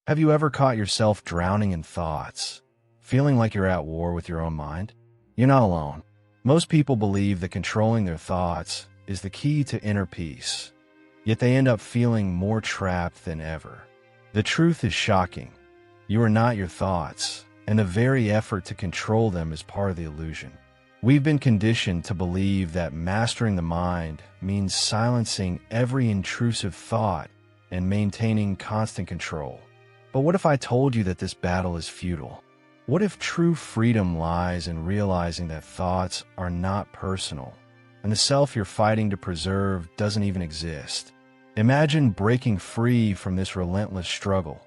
Have you ever caught yourself drowning in thoughts, feeling like you're at war with your own mind? You're not alone. Most people believe that controlling their thoughts is the key to inner peace, yet they end up feeling more trapped than ever. The truth is shocking. You are not your thoughts, and the very effort to control them is part of the illusion. We've been conditioned to believe that mastering the mind means silencing every intrusive thought and maintaining constant control. But what if I told you that this battle is futile? What if true freedom lies in realizing that thoughts are not personal, and the self you're fighting to preserve doesn't even exist? Imagine breaking free from this relentless struggle,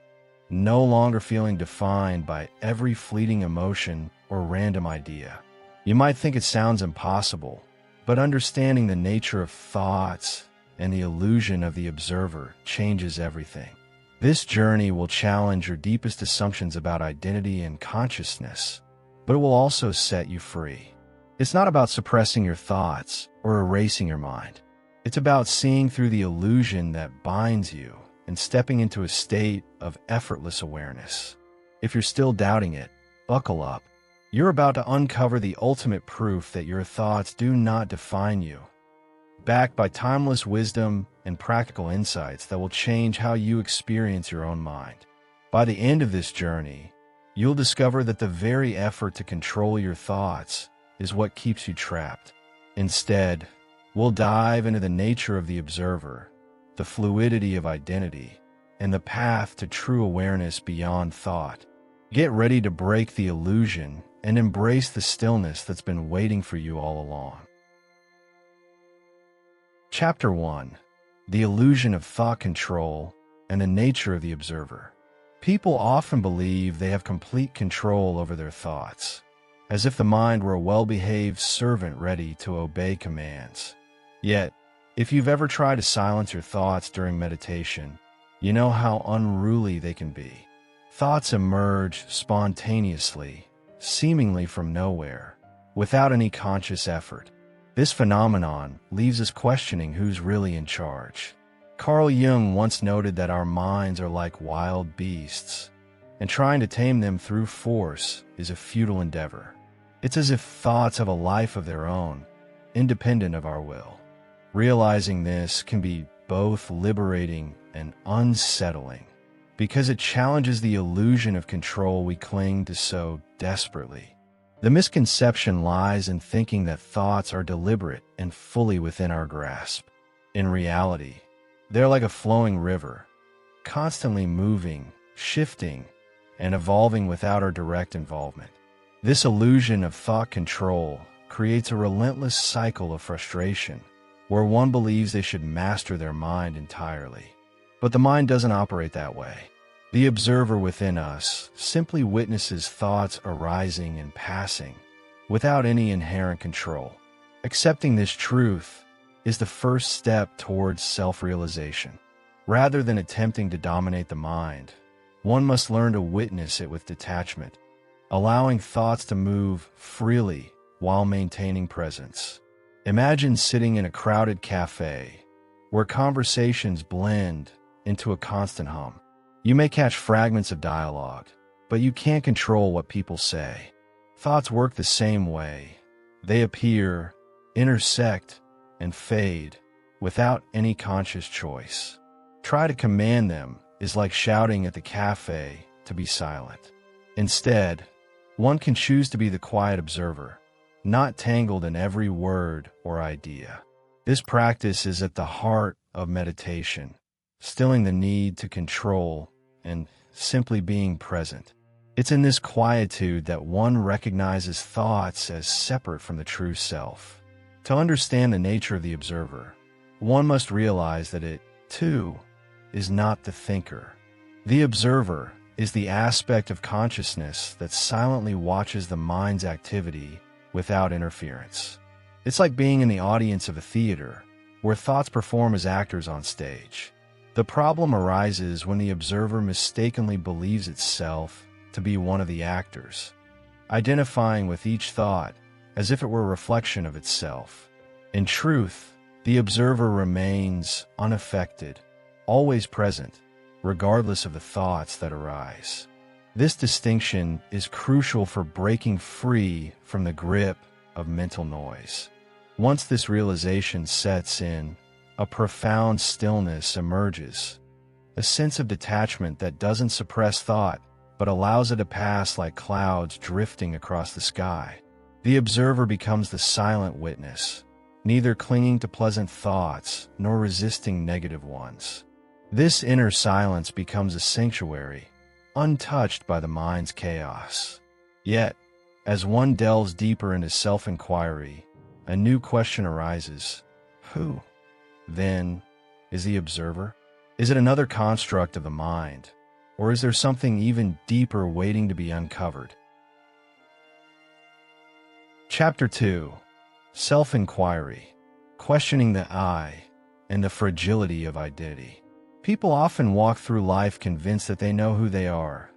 no longer feeling defined by every fleeting emotion or random idea. You might think it sounds impossible, but understanding the nature of thoughts and the illusion of the observer changes everything. This journey will challenge your deepest assumptions about identity and consciousness, but it will also set you free. It's not about suppressing your thoughts or erasing your mind. It's about seeing through the illusion that binds you and stepping into a state of effortless awareness. If you're still doubting it, buckle up. You're about to uncover the ultimate proof that your thoughts do not define you, backed by timeless wisdom and practical insights that will change how you experience your own mind. By the end of this journey, you'll discover that the very effort to control your thoughts is what keeps you trapped. Instead, we'll dive into the nature of the observer, the fluidity of identity, and the path to true awareness beyond thought. Get ready to break the illusion and embrace the stillness that's been waiting for you all along. Chapter 1. The Illusion of Thought Control and the Nature of the Observer. People often believe they have complete control over their thoughts, as if the mind were a well-behaved servant ready to obey commands. Yet, if you've ever tried to silence your thoughts during meditation, you know how unruly they can be. Thoughts emerge spontaneously, seemingly from nowhere, without any conscious effort. This phenomenon leaves us questioning who's really in charge. Carl Jung once noted that our minds are like wild beasts, and trying to tame them through force is a futile endeavor. It's as if thoughts have a life of their own, independent of our will. Realizing this can be both liberating and unsettling, because it challenges the illusion of control we cling to so desperately. The misconception lies in thinking that thoughts are deliberate and fully within our grasp. In reality, they're like a flowing river, constantly moving, shifting, and evolving without our direct involvement. This illusion of thought control creates a relentless cycle of frustration, where one believes they should master their mind entirely. But the mind doesn't operate that way. The observer within us simply witnesses thoughts arising and passing, without any inherent control. Accepting this truth is the first step towards self-realization. Rather than attempting to dominate the mind, one must learn to witness it with detachment, allowing thoughts to move freely while maintaining presence. Imagine sitting in a crowded cafe, where conversations blend into a constant hum. You may catch fragments of dialogue, but you can't control what people say. Thoughts work the same way. They appear, intersect, and fade without any conscious choice. Try to command them is like shouting at the cafe to be silent. Instead, one can choose to be the quiet observer, not tangled in every word or idea. This practice is at the heart of meditation, stilling the need to control and simply being present. It's in this quietude that one recognizes thoughts as separate from the true self. To understand the nature of the observer, one must realize that it, too, is not the thinker. The observer is the aspect of consciousness that silently watches the mind's activity without interference. It's like being in the audience of a theater, where thoughts perform as actors on stage. The problem arises when the observer mistakenly believes itself to be one of the actors, identifying with each thought as if it were a reflection of itself. In truth, the observer remains unaffected, always present, regardless of the thoughts that arise. This distinction is crucial for breaking free from the grip of mental noise. Once this realization sets in, a profound stillness emerges, a sense of detachment that doesn't suppress thought, but allows it to pass like clouds drifting across the sky. The observer becomes the silent witness, neither clinging to pleasant thoughts nor resisting negative ones. This inner silence becomes a sanctuary, untouched by the mind's chaos. Yet, as one delves deeper into self-inquiry, a new question arises. Who, then, is the observer? Is it another construct of the mind, or is there something even deeper waiting to be uncovered? Chapter 2. Self-Inquiry, Questioning the I and the Fragility of Identity. People often walk through life convinced that they know who they are,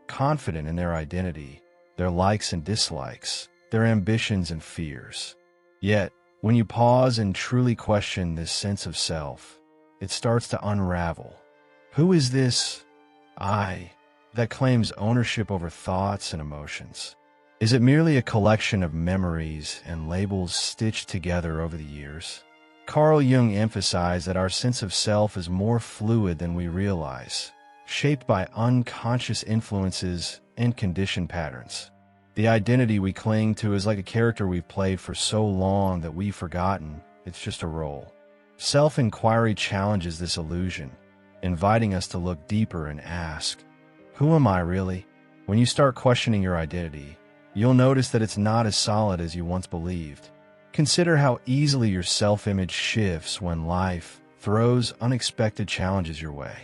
confident in their identity, their likes and dislikes, their ambitions and fears. Yet, when you pause and truly question this sense of self, it starts to unravel. Who is this I that claims ownership over thoughts and emotions? Is it merely a collection of memories and labels stitched together over the years? Carl Jung emphasized that our sense of self is more fluid than we realize, shaped by unconscious influences and conditioned patterns. The identity we cling to is like a character we've played for so long that we've forgotten it's just a role. Self-inquiry challenges this illusion, inviting us to look deeper and ask, who am I really? When you start questioning your identity, you'll notice that it's not as solid as you once believed. Consider how easily your self-image shifts when life throws unexpected challenges your way.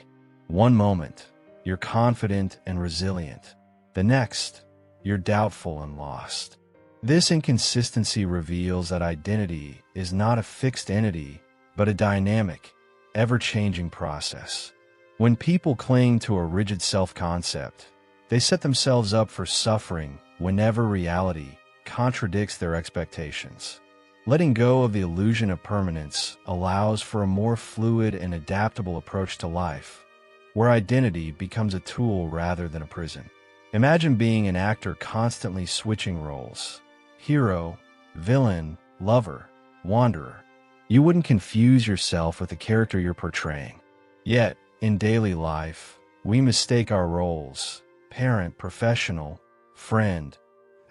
One moment, you're confident and resilient. The next, you're doubtful and lost. This inconsistency reveals that identity is not a fixed entity, but a dynamic, ever-changing process. When people cling to a rigid self-concept, they set themselves up for suffering whenever reality contradicts their expectations. Letting go of the illusion of permanence allows for a more fluid and adaptable approach to life, where identity becomes a tool rather than a prison. Imagine being an actor constantly switching roles: hero, villain, lover, wanderer. You wouldn't confuse yourself with the character you're portraying. Yet, in daily life, we mistake our roles, parent, professional, friend,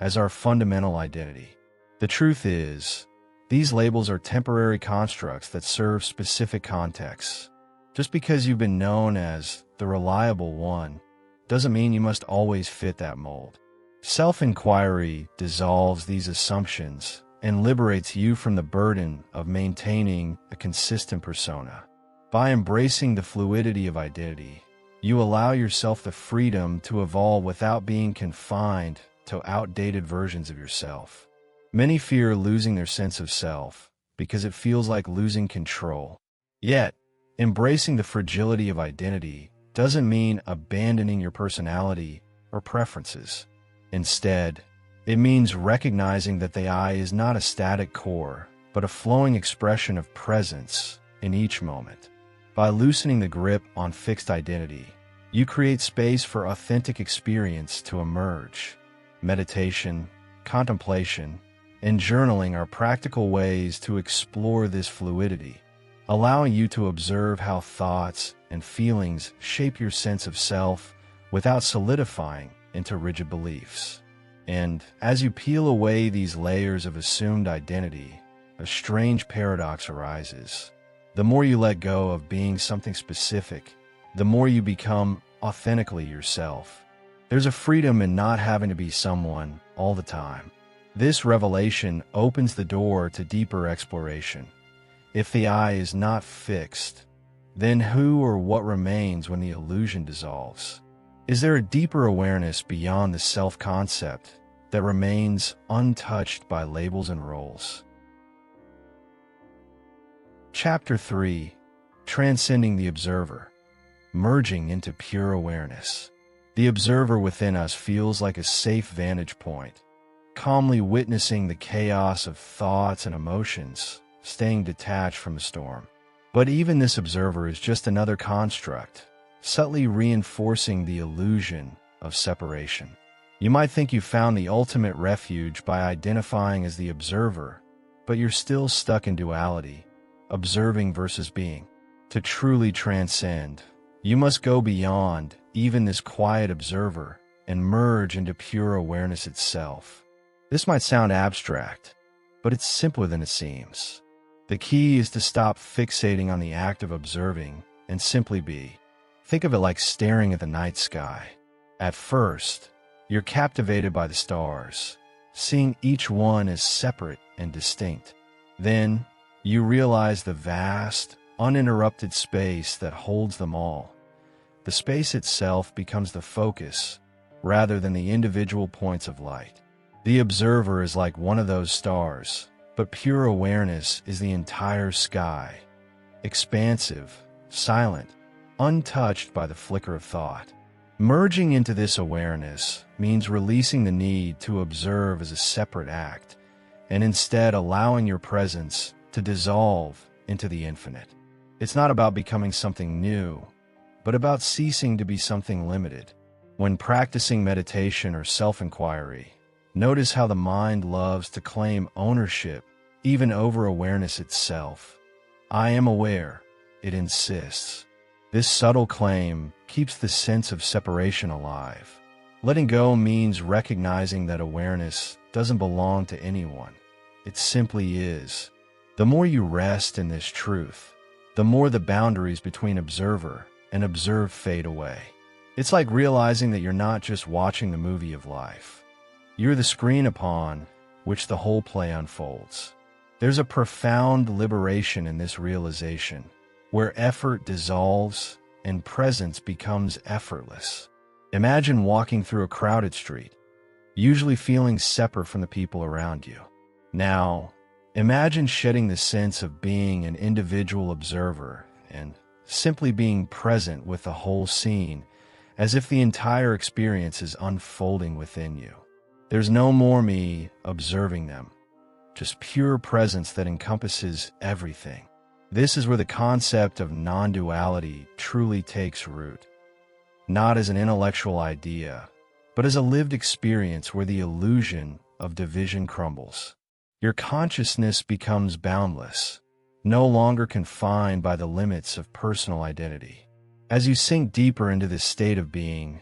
as our fundamental identity. The truth is, these labels are temporary constructs that serve specific contexts. Just because you've been known as the reliable one doesn't mean you must always fit that mold. Self-inquiry dissolves these assumptions and liberates you from the burden of maintaining a consistent persona. By embracing the fluidity of identity, you allow yourself the freedom to evolve without being confined to outdated versions of yourself. Many fear losing their sense of self because it feels like losing control. Yet, embracing the fragility of identity doesn't mean abandoning your personality or preferences. Instead, it means recognizing that the I is not a static core, but a flowing expression of presence in each moment. By loosening the grip on fixed identity, you create space for authentic experience to emerge. Meditation, contemplation, and journaling are practical ways to explore this fluidity, allowing you to observe how thoughts and feelings shape your sense of self without solidifying into rigid beliefs. And as you peel away these layers of assumed identity, a strange paradox arises. The more you let go of being something specific, the more you become authentically yourself. There's a freedom in not having to be someone all the time. This revelation opens the door to deeper exploration. If the I is not fixed, then who or what remains when the illusion dissolves? Is there a deeper awareness beyond the self-concept that remains untouched by labels and roles? Chapter 3. Transcending the Observer, Merging into Pure Awareness. The observer within us feels like a safe vantage point, calmly witnessing the chaos of thoughts and emotions, staying detached from the storm. But even this observer is just another construct, subtly reinforcing the illusion of separation. You might think you found the ultimate refuge by identifying as the observer, but you're still stuck in duality, observing versus being. To truly transcend, you must go beyond even this quiet observer and merge into pure awareness itself. This might sound abstract, but it's simpler than it seems. The key is to stop fixating on the act of observing and simply be. Think of it like staring at the night sky. At first, you're captivated by the stars, seeing each one as separate and distinct. Then, you realize the vast, uninterrupted space that holds them all. The space itself becomes the focus, rather than the individual points of light. The observer is like one of those stars, but pure awareness is the entire sky, expansive, silent, untouched by the flicker of thought. Merging into this awareness means releasing the need to observe as a separate act, and instead allowing your presence to dissolve into the infinite. It's not about becoming something new, but about ceasing to be something limited. When practicing meditation or self-inquiry, notice how the mind loves to claim ownership even over awareness itself. I am aware, it insists. This subtle claim keeps the sense of separation alive. Letting go means recognizing that awareness doesn't belong to anyone. It simply is. The more you rest in this truth, the more the boundaries between observer and observed fade away. It's like realizing that you're not just watching the movie of life. You're the screen upon which the whole play unfolds. There's a profound liberation in this realization, where effort dissolves and presence becomes effortless. Imagine walking through a crowded street, usually feeling separate from the people around you. Now, imagine shedding the sense of being an individual observer and simply being present with the whole scene, as if the entire experience is unfolding within you. There's no more me observing them, just pure presence that encompasses everything. This is where the concept of non-duality truly takes root. Not as an intellectual idea, but as a lived experience where the illusion of division crumbles. Your consciousness becomes boundless, no longer confined by the limits of personal identity. As you sink deeper into this state of being,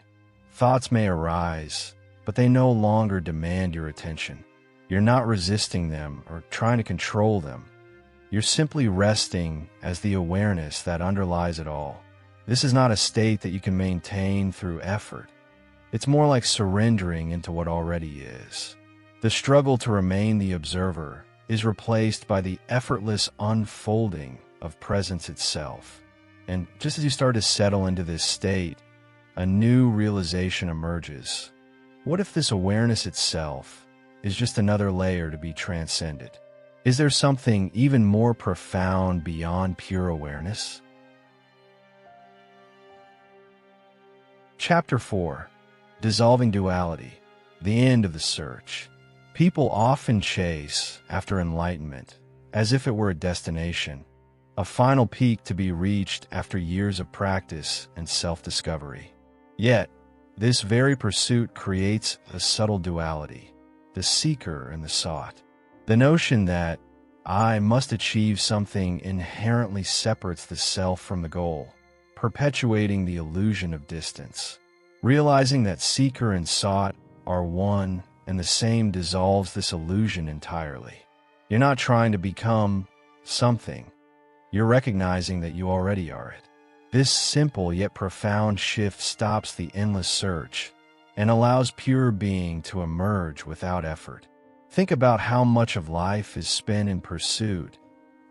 thoughts may arise, but they no longer demand your attention. You're not resisting them or trying to control them. You're simply resting as the awareness that underlies it all. This is not a state that you can maintain through effort. It's more like surrendering into what already is. The struggle to remain the observer is replaced by the effortless unfolding of presence itself. And just as you start to settle into this state, a new realization emerges. What if this awareness itself is just another layer to be transcended? Is there something even more profound beyond pure awareness? Chapter 4. Dissolving Duality. The End of the Search. People often chase after enlightenment, as if it were a destination, a final peak to be reached after years of practice and self-discovery. Yet, this very pursuit creates a subtle duality, the seeker and the sought. The notion that I must achieve something inherently separates the self from the goal, perpetuating the illusion of distance. Realizing that seeker and sought are one and the same dissolves this illusion entirely. You're not trying to become something. You're recognizing that you already are it. This simple yet profound shift stops the endless search and allows pure being to emerge without effort. Think about how much of life is spent in pursuit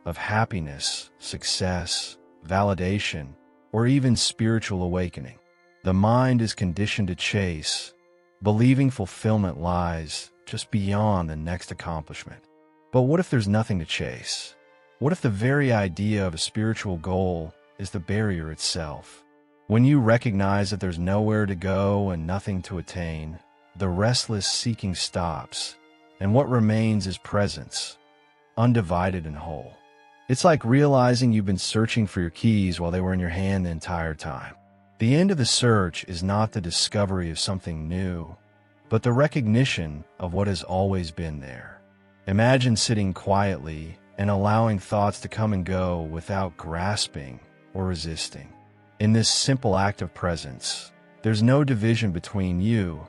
of happiness, success, validation, or even spiritual awakening. The mind is conditioned to chase, believing fulfillment lies just beyond the next accomplishment. But what if there's nothing to chase? What if the very idea of a spiritual goal is the barrier itself? When you recognize that there's nowhere to go and nothing to attain, the restless seeking stops, and what remains is presence, undivided and whole. It's like realizing you've been searching for your keys while they were in your hand the entire time. The end of the search is not the discovery of something new, but the recognition of what has always been there. Imagine sitting quietly and allowing thoughts to come and go without grasping or resisting. In this simple act of presence, there's no division between you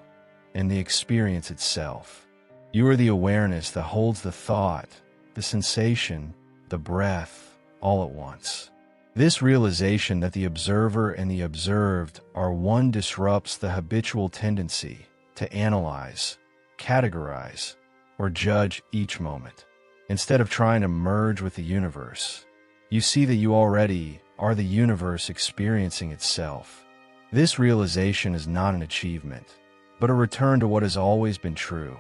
and the experience itself. You are the awareness that holds the thought, the sensation, the breath, all at once. This realization that the observer and the observed are one disrupts the habitual tendency to analyze, categorize, or judge each moment. Instead of trying to merge with the universe, you see that you already are the universe experiencing itself. This realization is not an achievement, but a return to what has always been true.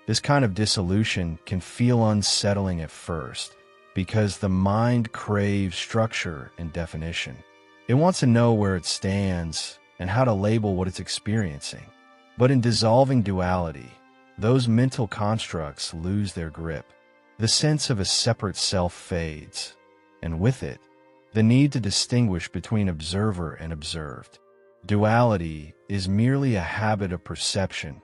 This kind of dissolution can feel unsettling at first, because the mind craves structure and definition. It wants to know where it stands and how to label what it's experiencing. But in dissolving duality, those mental constructs lose their grip. The sense of a separate self fades, and with it, the need to distinguish between observer and observed. Duality is merely a habit of perception,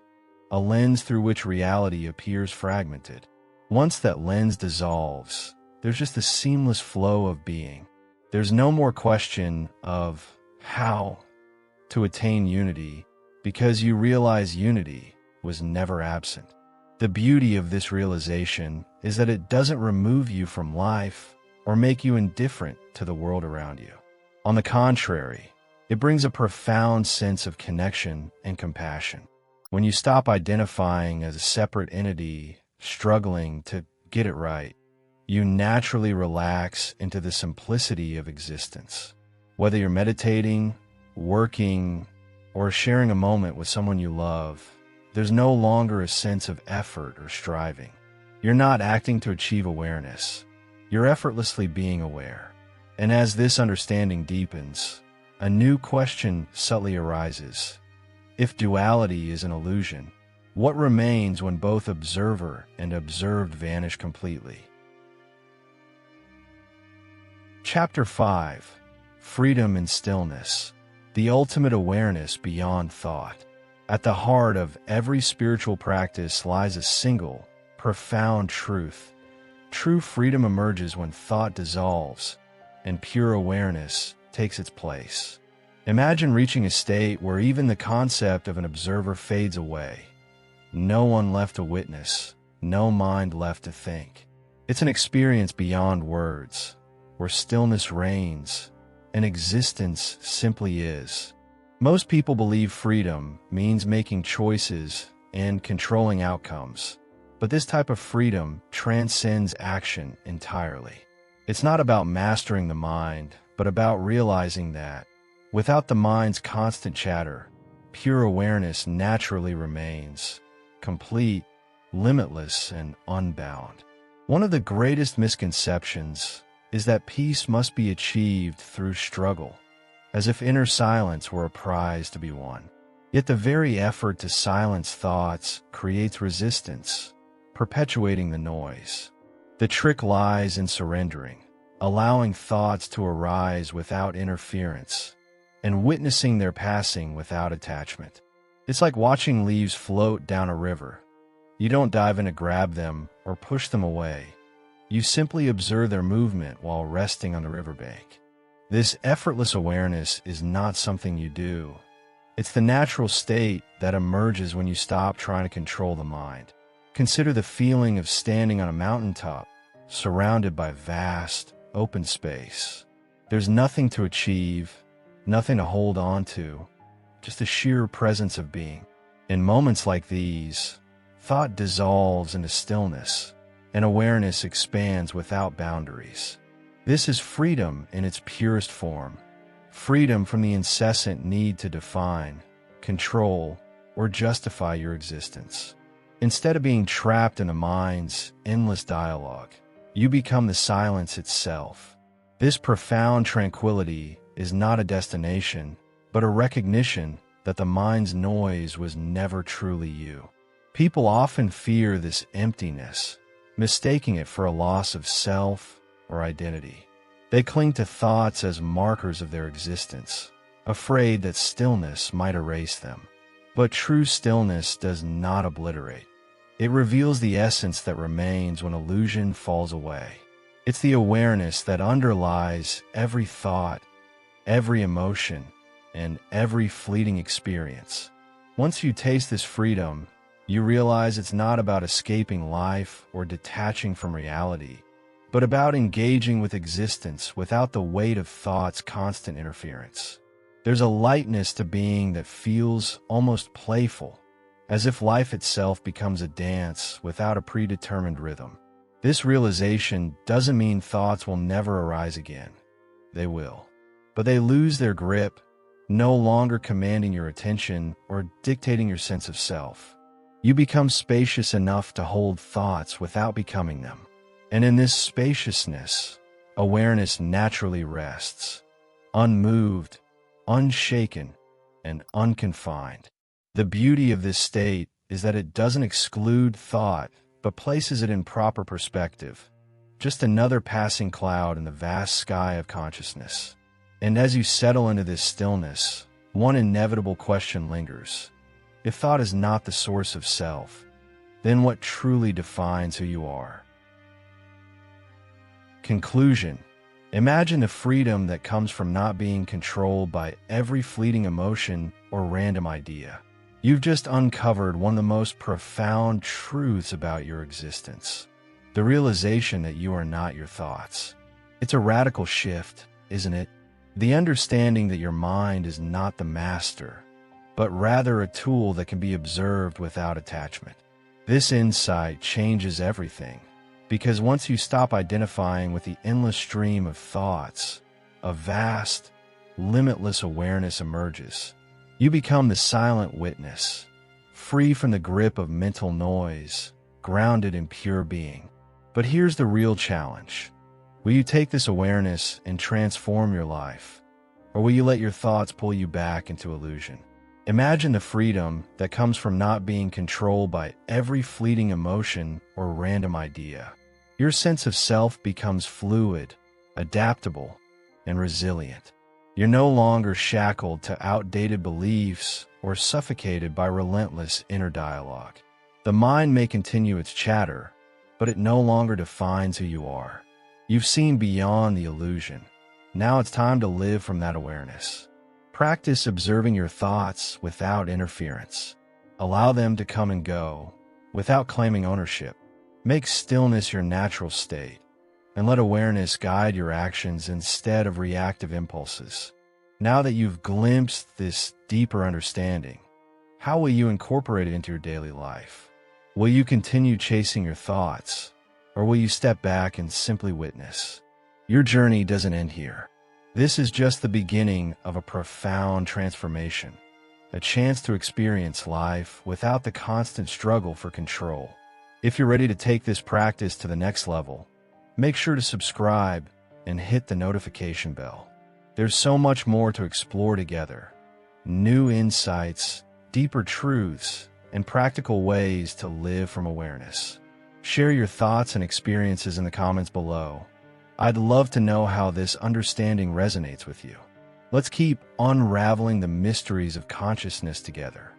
a lens through which reality appears fragmented. Once that lens dissolves, there's just a seamless flow of being. There's no more question of how to attain unity, because you realize unity was never absent. The beauty of this realization is that it doesn't remove you from life or make you indifferent to the world around you. On the contrary, it brings a profound sense of connection and compassion. When you stop identifying as a separate entity struggling to get it right, you naturally relax into the simplicity of existence. Whether you're meditating, working, or sharing a moment with someone you love, there's no longer a sense of effort or striving. You're not acting to achieve awareness. You're effortlessly being aware. And as this understanding deepens, a new question subtly arises. If duality is an illusion, what remains when both observer and observed vanish completely? Chapter 5. Freedom and Stillness. The ultimate awareness beyond thought. At the heart of every spiritual practice lies a single, profound truth. True freedom emerges when thought dissolves and pure awareness takes its place. Imagine reaching a state where even the concept of an observer fades away. No one left to witness, no mind left to think. It's an experience beyond words, where stillness reigns, and existence simply is. Most people believe freedom means making choices and controlling outcomes, but this type of freedom transcends action entirely. It's not about mastering the mind, but about realizing that, without the mind's constant chatter, pure awareness naturally remains, complete, limitless, and unbound. One of the greatest misconceptions is that peace must be achieved through struggle, as if inner silence were a prize to be won. Yet the very effort to silence thoughts creates resistance, perpetuating the noise. The trick lies in surrendering, allowing thoughts to arise without interference, and witnessing their passing without attachment. It's like watching leaves float down a river. You don't dive in to grab them or push them away. You simply observe their movement while resting on the riverbank. This effortless awareness is not something you do. It's the natural state that emerges when you stop trying to control the mind. Consider the feeling of standing on a mountaintop, surrounded by vast, open space. There's nothing to achieve, nothing to hold on to, just the sheer presence of being. In moments like these, thought dissolves into stillness, and awareness expands without boundaries. This is freedom in its purest form. Freedom from the incessant need to define, control, or justify your existence. Instead of being trapped in the mind's endless dialogue, you become the silence itself. This profound tranquility is not a destination, but a recognition that the mind's noise was never truly you. People often fear this emptiness, mistaking it for a loss of self or identity. They cling to thoughts as markers of their existence, afraid that stillness might erase them. But true stillness does not obliterate. It reveals the essence that remains when illusion falls away. It's the awareness that underlies every thought, every emotion, and every fleeting experience. Once you taste this freedom, you realize it's not about escaping life or detaching from reality, but about engaging with existence without the weight of thought's constant interference. There's a lightness to being that feels almost playful, as if life itself becomes a dance without a predetermined rhythm. This realization doesn't mean thoughts will never arise again. They will. But they lose their grip, no longer commanding your attention or dictating your sense of self. You become spacious enough to hold thoughts without becoming them. And in this spaciousness, awareness naturally rests, unmoved, unshaken, and unconfined. The beauty of this state is that it doesn't exclude thought, but places it in proper perspective, just another passing cloud in the vast sky of consciousness. And as you settle into this stillness, one inevitable question lingers. If thought is not the source of self, then what truly defines who you are? Conclusion. Imagine the freedom that comes from not being controlled by every fleeting emotion or random idea. You've just uncovered one of the most profound truths about your existence. The realization that you are not your thoughts. It's a radical shift, isn't it? The understanding that your mind is not the master, but rather a tool that can be observed without attachment. This insight changes everything, because once you stop identifying with the endless stream of thoughts, a vast, limitless awareness emerges. You become the silent witness, free from the grip of mental noise, grounded in pure being. But here's the real challenge. Will you take this awareness and transform your life? Or will you let your thoughts pull you back into illusion? Imagine the freedom that comes from not being controlled by every fleeting emotion or random idea. Your sense of self becomes fluid, adaptable, and resilient. You're no longer shackled to outdated beliefs or suffocated by relentless inner dialogue. The mind may continue its chatter, but it no longer defines who you are. You've seen beyond the illusion. Now it's time to live from that awareness. Practice observing your thoughts without interference. Allow them to come and go, without claiming ownership. Make stillness your natural state, and let awareness guide your actions instead of reactive impulses. Now that you've glimpsed this deeper understanding, how will you incorporate it into your daily life? Will you continue chasing your thoughts, or will you step back and simply witness? Your journey doesn't end here. This is just the beginning of a profound transformation, a chance to experience life without the constant struggle for control. If you're ready to take this practice to the next level, make sure to subscribe and hit the notification bell. There's so much more to explore together. New insights, deeper truths, and practical ways to live from awareness. Share your thoughts and experiences in the comments below. I'd love to know how this understanding resonates with you. Let's keep unraveling the mysteries of consciousness together.